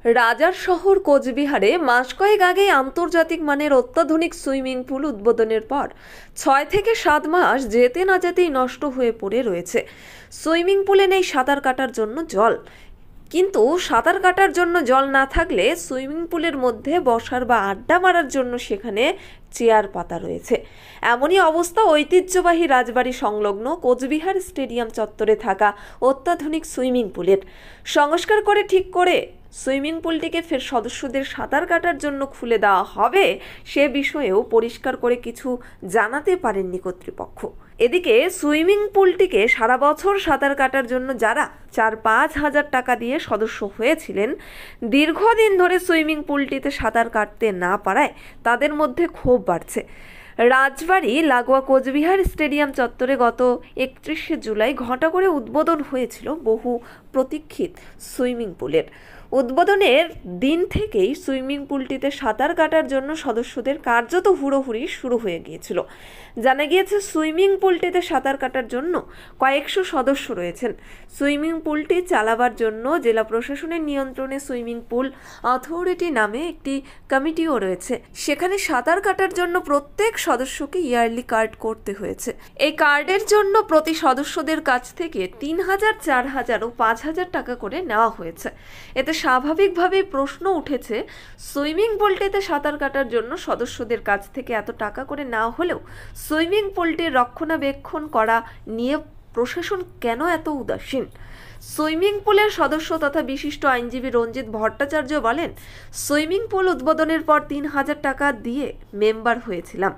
রাজার শহর কোচবিহারে মাস কয়েক আগেই আন্তর্জাতিক মানের অত্যাধুনিক সুইমিং পুল উদ্বোধনের পর 6 থেকে 7 মাস যেতে না যেতেই নষ্ট হয়ে পড়ে রয়েছে। সুইমিং পুলে নেই সাঁতার কাটার জন্য জল, কিন্তু সাঁতার কাটার জন্য জল না থাকলে সুইমিং পুলের মধ্যে বসার বা আড্ডা মারার জন্য সেখানে চেয়ার পাতা রয়েছে। এমনই অবস্থা ঐতিহ্যবাহী রাজবাড়ি সংলগ্ন কোচবিহার স্টেডিয়াম চত্বরে থাকা অত্যাধুনিক সুইমিং পুলের। সংস্কার করে ঠিক করে সুইমিং পুলটিকে ফের সদস্যদের সাঁতার কাটার জন্য খুলে দেওয়া হবে সে বিষয়েও পরিষ্কার করে কিছু জানাতে পারেননি কর্তৃপক্ষ। এদিকে সুইমিং পুলটিকে সারা বছর সাঁতার কাটার জন্য যারা 4-5 হাজার টাকা দিয়ে সদস্য হয়েছিলেন, দীর্ঘদিন ধরে সুইমিং পুলটিতে সাঁতার কাটতে না পারায় তাদের মধ্যে ক্ষোভ বাড়ছে। রাজবাড়ি লাগোয়া কোচবিহার স্টেডিয়াম চত্বরে গত 31শে জুলাই ঘটা করে উদ্বোধন হয়েছিল বহু প্রতীক্ষিত সুইমিং পুলের। উদ্বোধনের দিন থেকেই সুইমিং পুলটিতে সাঁতার কাটার জন্য সদস্যদের কার্যত হুড়োহুড়ি শুরু হয়ে গিয়েছিল। জানা গিয়েছে সুইমিং পুলটিতে সাঁতার কাটার জন্য কয়েকশো সদস্য রয়েছেন। সুইমিং পুলটি চালাবার জন্য জেলা প্রশাসনের নিয়ন্ত্রণে সুইমিং পুল অথরিটি নামে একটি কমিটিও রয়েছে। সেখানে সাঁতার কাটার জন্য প্রত্যেক সদস্যকে ইয়ারলি কার্ড করতে হয়েছে। এই কার্ডের জন্য প্রতি সদস্যদের কাছ থেকে 3,000, 4,000 ও 5,000 টাকা করে নেওয়া হয়েছে। এতে স্বাভাবিকভাবেই প্রশ্ন উঠেছে, সুইমিং পুলটিতে সাঁতার কাটার জন্য সদস্যদের কাছ থেকে এত টাকা করে নেওয়া হলেও সুইমিং পুলটির রক্ষণাবেক্ষণ করা নিয়ে প্রশাসন কেন এত উদাসীন? সুইমিং পুলের সদস্য তথা বিশিষ্ট আইনজীবী রঞ্জিত ভট্টাচার্য বলেন, সুইমিং পুল উদ্বোধনের পর 3,000 টাকা দিয়ে মেম্বার হয়েছিলাম।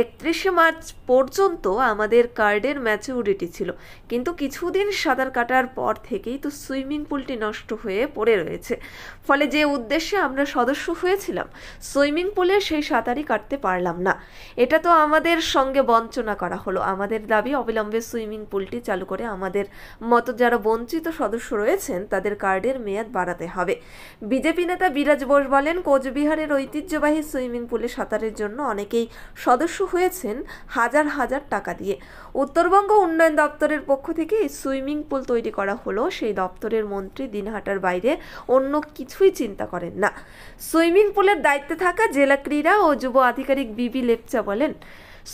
31শে মার্চ পর্যন্ত আমাদের কার্ডের ম্যাচুরিটি ছিল, কিন্তু কিছুদিন সাঁতার কাটার পর থেকেই তো সুইমিং পুলটি নষ্ট হয়ে পড়ে রয়েছে। ফলে যে উদ্দেশ্যে আমরা সদস্য হয়েছিলাম, সুইমিং পুলে সেই সাঁতারই কাটতে পারলাম না। এটা তো আমাদের সঙ্গে বঞ্চনা করা হলো। আমাদের দাবি অবিলম্বে সুইমিং পুলটি চালু করে আমাদের মতো যারা বঞ্চিত সদস্য রয়েছেন তাদের কার্ডের মেয়াদ বাড়াতে হবে। বিজেপি নেতা বিরাজ বোস বলেন, কোচবিহারের ঐতিহ্যবাহী সুইমিং পুলে সাঁতারের জন্য অনেকেই সদস্য হয়েছেন হাজার হাজার টাকা দিয়ে। উত্তরবঙ্গ উন্নয়ন দপ্তরের পক্ষ থেকে এই সুইমিং পুল তৈরি করা হলো। সেই দপ্তরের মন্ত্রী দিনহাটার বাইরে অন্য কিছুই চিন্তা করেন না। সুইমিং পুলের দায়িত্বে থাকা জেলা ক্রীড়া ও যুব আধিকারিক বিবি লেপচা বলেন,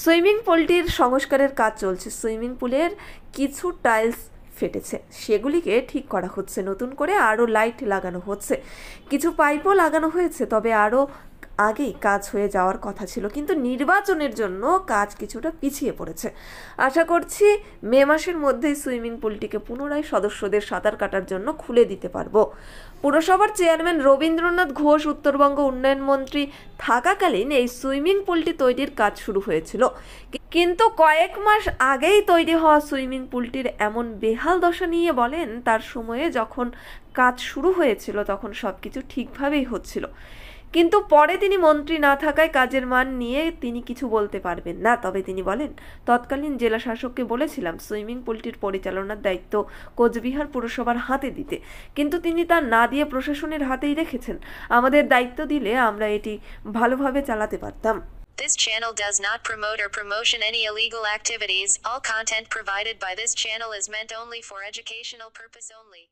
সুইমিং পুলটির সংস্কারের কাজ চলছে। সুইমিং পুলের কিছু টাইলস ফেটেছে, সেগুলিকে ঠিক করা হচ্ছে। নতুন করে আরও লাইট লাগানো হচ্ছে, কিছু পাইপও লাগানো হয়েছে। তবে আরও আগেই কাজ হয়ে যাওয়ার কথা ছিল, কিন্তু নির্বাচনের জন্য কাজ কিছুটা পিছিয়ে পড়েছে। আশা করছি মে মাসের মধ্যেই সুইমিং পুলটিকে পুনরায় সদস্যদের সাঁতার কাটার জন্য খুলে দিতে পারবো। পুরসভার চেয়ারম্যান রবীন্দ্রনাথ ঘোষ উত্তরবঙ্গ উন্নয়ন মন্ত্রী থাকাকালীন এই সুইমিং পুলটি তৈরির কাজ শুরু হয়েছিল, কিন্তু কয়েক মাস আগেই তৈরি হওয়া সুইমিং পুলটির এমন বেহাল দশা নিয়ে বলেন, তার সময়ে যখন কাজ শুরু হয়েছিল তখন সবকিছু ঠিকভাবেই হচ্ছিল, কিন্তু পরে তিনি মন্ত্রী না থাকায় কাজের মান নিয়ে তিনি কিছু বলতে পারবেন না। তবে তিনি বলেন, তৎকালীন জেলা শাসককে বলেছিলাম সুইমিং পুলটির পরিচালনার দায়িত্ব কোচবিহার পুরসভার হাতে দিতে, কিন্তু তিনি তা না দিয়ে প্রশাসনের হাতেই রেখেছেন। আমাদের দায়িত্ব দিলে আমরা এটি ভালোভাবে চালাতে পারতাম। This channel does not promote or promotion any illegal activities. All content provided by this channel is meant only for educational purpose only.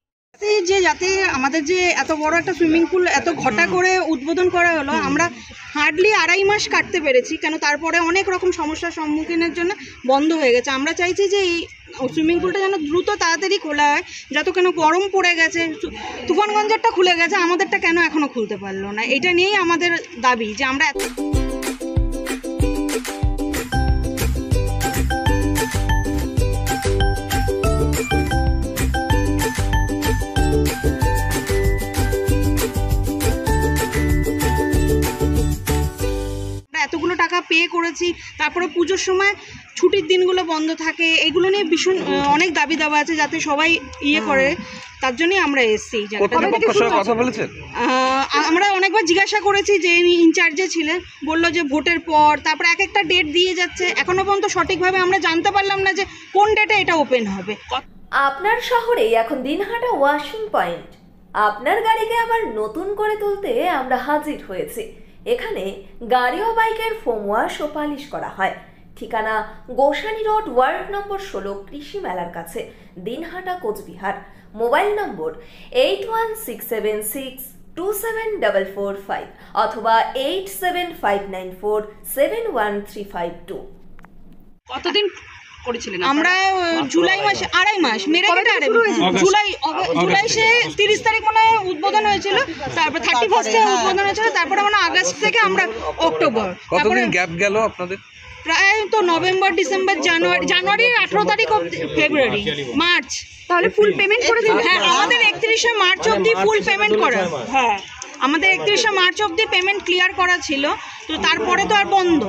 যাতে আমাদের যে এত বড় একটা সুইমিং পুল এত ঘটা করে উদ্বোধন করা হলো, আমরা হার্ডলি 2.5 মাস কাটতে পেরেছি, কেন তারপরে অনেক রকম সমস্যার সম্মুখীনের জন্য বন্ধ হয়ে গেছে। আমরা চাইছি যে এই সুইমিং পুলটা যেন দ্রুত তাড়াতাড়ি খোলা হয়, যাতে কেন গরম পড়ে গেছে, তুফানগঞ্জেরটা খুলে গেছে, আমাদেরটা কেন এখনো খুলতে পারলো না, এটা নিয়েই আমাদের দাবি যে আমরা এতগুলো টাকা পে করেছি, তারপরে পুজোর সময় ছুটির দিনগুলো বন্ধ থাকে, এগুলো নিয়ে ভীষণ অনেক দাবি দাবা আছে যাতে সবাই ইয়ে করে। তার জন্যই আমরা এসেছি। আমরা অনেকবার জিজ্ঞাসা করেছি, যে ইনচার্জে ছিলেন বললো যে ভোটের পর, তারপরে এক একটা ডেট দিয়ে যাচ্ছে, এখনো পর্যন্ত সঠিকভাবে আমরা জানতে পারলাম না যে কোন ডেটে এটা ওপেন হবে। আপনার শহরেই এখন দিনহাটা ওয়াশিং পয়েন্ট। আপনার গাড়িকে আবার নতুন করে তুলতে আমরা হাজির হয়েছি। এখানে গাড়ি ও বাইকের ফোম ওয়াশ ও পালিশ করা হয়। ঠিকানা গোসানি রোড, ওয়ার্ড নম্বর 16, কৃষি মেলার কাছে, দিনহাটা, কোচবিহার। মোবাইল নম্বর 816761 27445 অথবা 8759471352। কতদিন করেছিলেন আমরা জুলাই মাসে 2.5 মাস মেরে কেটে জুলাই সে 30 তারিখ মানে উদ্বোধন হয়েছিল, তারপর 31 উদ্বোধন হয়েছিল, তারপরে মানে আগস্ট থেকে আমরা অক্টোবর, কতদিন গ্যাপ গেল আপনাদের? প্রায় তো নভেম্বর, ডিসেম্বর, জানুয়ারি 18 তারিখ অবধি, ফেব্রুয়ারি, মার্চ। তাহলে ফুল পেমেন্ট করে দিন। হ্যাঁ, আমাদের 31শে মার্চ অবধি ফুল পেমেন্ট করা। হ্যাঁ, আমাদের 31শে মার্চ অবধি পেমেন্ট ক্লিয়ার করা ছিল, তো তারপরে তো আর বন্ধ।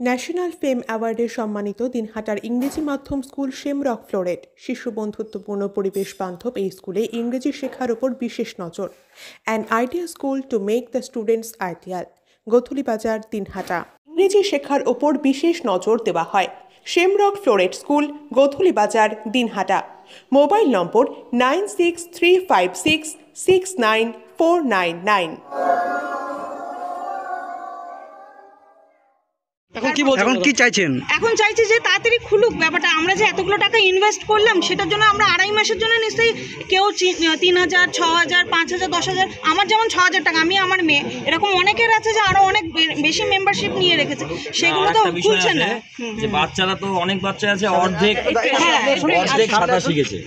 ন্যাশনাল ফেম অ্যাওয়ার্ডে সম্মানিত দিনহাটার ইংরেজি মাধ্যম স্কুল শেমরক ফ্লোরেট। শিশু বন্ধুত্বপূর্ণ পরিবেশ বান্ধব এই স্কুলে ইংরেজি শেখার উপর বিশেষ নজর। An idea school to make the students ideal. Godhuli Bazar, Dinhata. ইংরেজি শেখার ওপর বিশেষ নজর দেওয়া হয়। শেমরক ফ্লোরেট স্কুল, গোধূলি বাজার, দিনহাটা। মোবাইল নম্বর 9635669499। এখন কি চাইছেন? এখন চাইছি যে তাড়াতাড়ি খুলুক ব্যাপারটা। আমরা যে এতগুলো টাকা ইনভেস্ট করলাম, সেটার জন্য আমরা 2.5 মাসের জন্য নিশ্চয়ই কেউ 3000, 6000, 5000, 10000, আমার যেমন 6000 টাকা, আমি আমার মেয়ে, এরকম অনেকের আছে যে আরো অনেক বেশি মেম্বারশিপ নিয়ে রেখেছে, সেগুলো তো খুলছে না। যে বাচ্চারা তো অনেক বাচ্চা আছে অর্ধেক সাঁতার শিখেছে,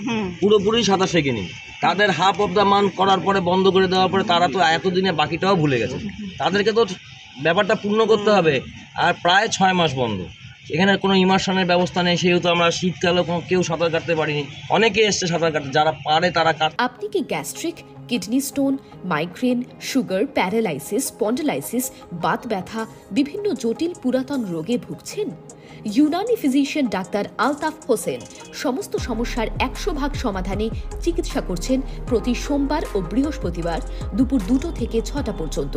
পুরোপুরি সাঁতার শেখেনি। তাদের হাফ অফ দ্য মান্থ করার পরে, বন্ধ করে দেওয়ার পরে তারা তো এতদিনে বাকিটাও ভুলে গেছে। তাদেরকে তো ব্যাপারটা পূর্ণ করতে হবে। আর প্রায় 6 মাস বন্ধ, এখানে কোনো ইমার্শনের ব্যবস্থা নেই। সেহেতু আমরা শীতকালেও কেউ সাঁতার কাটতে পারিনি। অনেকে এসছে সাঁতার কাটতে, যারা পারে তারা কাট। আপনি কি gastric, kidney stone, migraine, sugar, paralysis, spondylosis, Baat ব্যথা, বিভিন্ন জটিল পুরাতন রোগে ভুগছেন? ইউনানি ফিজিশিয়ান ডাক্তার আলতাফ হোসেন সমস্ত সমস্যার 100% সমাধানে চিকিৎসা করছেন প্রতি সোমবার ও বৃহস্পতিবার দুপুর 2টো থেকে 6টা পর্যন্ত।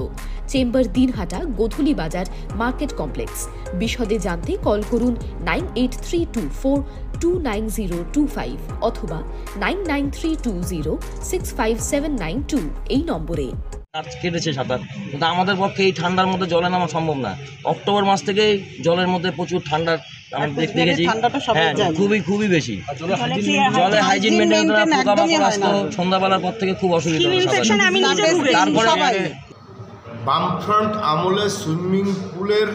চেম্বার, দিনহাটা, গোধূলি বাজার, মার্কেট কমপ্লেক্স। বিশদে জানতে কল করুন 9832429025 অথবা 9932065792 এই নম্বরে। কেটেছে সাঁতার, কিন্তু আমাদের পক্ষে এই ঠান্ডার মধ্যে জলে নামা সম্ভব না। অক্টোবর মাস থেকে জলের মধ্যে প্রচুর ঠান্ডা আমরা দেখেছি। হ্যাঁ, খুবই বেশি। জলে হাইজিন মেনটেন করা, পোকামাকড় আসতো সন্ধ্যাবেলার পর থেকে খুব অসুবিধা হতো। তারপরে বামফ্রন্ট আমলে সুইমিং পুলের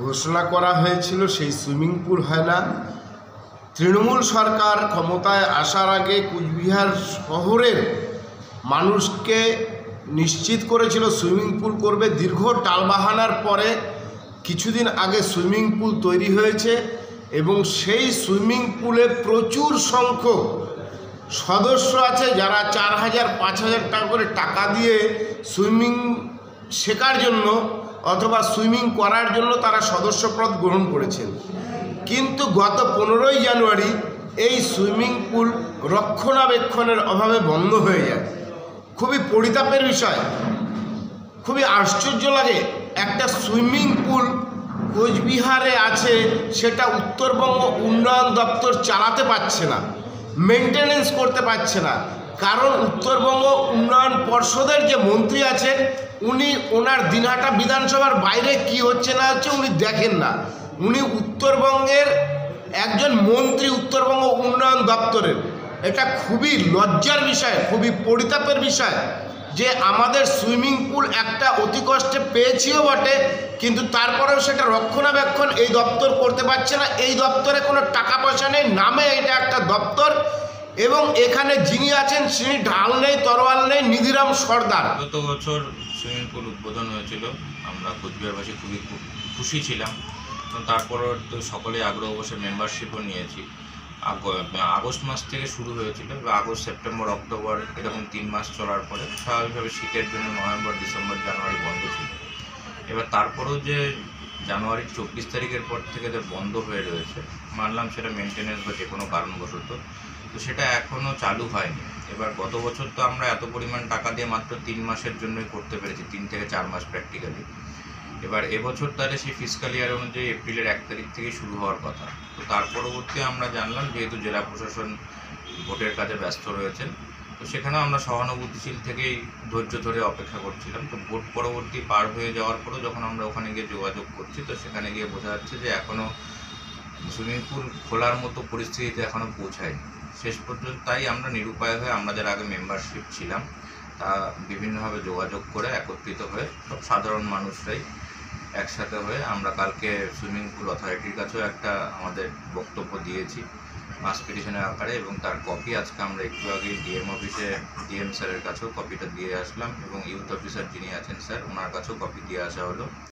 ঘোষণা করা হয়েছিল, সেই সুইমিং পুল হয় না। তৃণমূল সরকার ক্ষমতায় আসার আগে কুচবিহার শহরের মানুষকে নিশ্চিত করেছিল সুইমিং পুল করবে। দীর্ঘ টালবাহানার পরে কিছুদিন আগে সুইমিং পুল তৈরি হয়েছে এবং সেই সুইমিং পুলে প্রচুর সংখ্যক সদস্য আছে যারা 4000, 5000 টাকা করে টাকা দিয়ে সুইমিং শেখার জন্য অথবা সুইমিং করার জন্য তারা সদস্যপদ গ্রহণ করেছেন। কিন্তু গত 15ই জানুয়ারি এই সুইমিং পুল রক্ষণাবেক্ষণের অভাবে বন্ধ হয়ে যায়। খুবই পরিতাপের বিষয়, খুবই আশ্চর্য লাগে। একটা সুইমিং পুল কোচবিহারে আছে, সেটা উত্তরবঙ্গ উন্নয়ন দপ্তর চালাতে পারছে না, মেনটেনেন্স করতে পারছে না। কারণ উত্তরবঙ্গ উন্নয়ন পর্ষদের যে মন্ত্রী আছেন, উনি ওনার দিনহাটা বিধানসভার বাইরে কি হচ্ছে না হচ্ছে উনি দেখেন না। উনি উত্তরবঙ্গের একজন মন্ত্রী, উত্তরবঙ্গ উন্নয়ন দপ্তরের। এটা খুবই লজ্জার বিষয়, খুবই পরিতাপের বিষয় যে আমাদের সুইমিং পুল একটা অতি কষ্টে পেয়েছিও বটে, কিন্তু তারপরেও সেটা রক্ষণাবেক্ষণ এই দপ্তর করতে পারছে না। এই দপ্তরে কোনো টাকা পয়সা নেই, নামে এটা একটা দপ্তর, এবং এখানে যিনি আছেন তিনি ঢাল নেই, তরোয়াল নেই, নিধিরাম সর্দার। গত বছর সুইমিং পুল উদ্বোধন হয়েছিল, আমরা কোচবিহারবাসী খুবই খুশি ছিলাম। তারপরও তো সকলে আগ্রহ বসে মেম্বারশিপও নিয়েছি। আগস্ট মাস থেকে শুরু হয়েছিল, আগস্ট, সেপ্টেম্বর, অক্টোবর এরকম 3 মাস চলার পরে স্বাভাবিকভাবে শীতের জন্য নভেম্বর, ডিসেম্বর, জানুয়ারি বন্ধ ছিল। এবার তারপরেও যে জানুয়ারির 24 তারিখের পর থেকে যে বন্ধ হয়ে রয়েছে, মানলাম সেটা মেনটেনেন্স বা যে কোনো কারণবশত, তো সেটা এখনও চালু হয়নি। এবার গত বছর তো আমরা এত পরিমাণ টাকা দিয়ে মাত্র 3 মাসের জন্যই করতে পেরেছি, 3 থেকে 4 মাস প্র্যাকটিক্যালি। এবার এবছর তাহলে সেই ফিসক্যাল ইয়ার অনুযায়ী এপ্রিলের 1 তারিখ থেকে শুরু হওয়ার কথা। তো তার পরবর্তী আমরা জানলাম যেহেতু জেলা প্রশাসন ভোটের কাজে ব্যস্ত রয়েছেন, তো সেখানেও আমরা সহানুভূতিশীল থেকেই ধৈর্য ধরে অপেক্ষা করছিলাম। তো ভোট পরবর্তী পার হয়ে যাওয়ার পরেও যখন আমরা ওখানে গিয়ে যোগাযোগ করছি, তো সেখানে গিয়ে বোঝা যাচ্ছে যে এখনও সুইমিং পুল খোলার মতো পরিস্থিতিতে এখনও পৌঁছায়নি। শেষ পর্যন্ত তাই আমরা নিরুপায় হয়ে, আমরা যারা আগে মেম্বারশিপ ছিলাম তা বিভিন্নভাবে যোগাযোগ করে একত্রিত হয়ে সব সাধারণ মানুষরাই একসাথে হয়ে আমরা কালকে সুইমিং পুল অথরিটির কাছেও একটা আমাদের বক্তব্য দিয়েছি মাস পিটিশনের আকারে, এবং তার কপি আজকে আমরা একটু আগে ডিএম অফিসে ডিএম স্যারের কাছেও কপিটা দিয়ে আসলাম, এবং ইউথ অফিসার যিনি আছেন স্যার ওনার কাছেও কপি দিয়ে আসা হলো।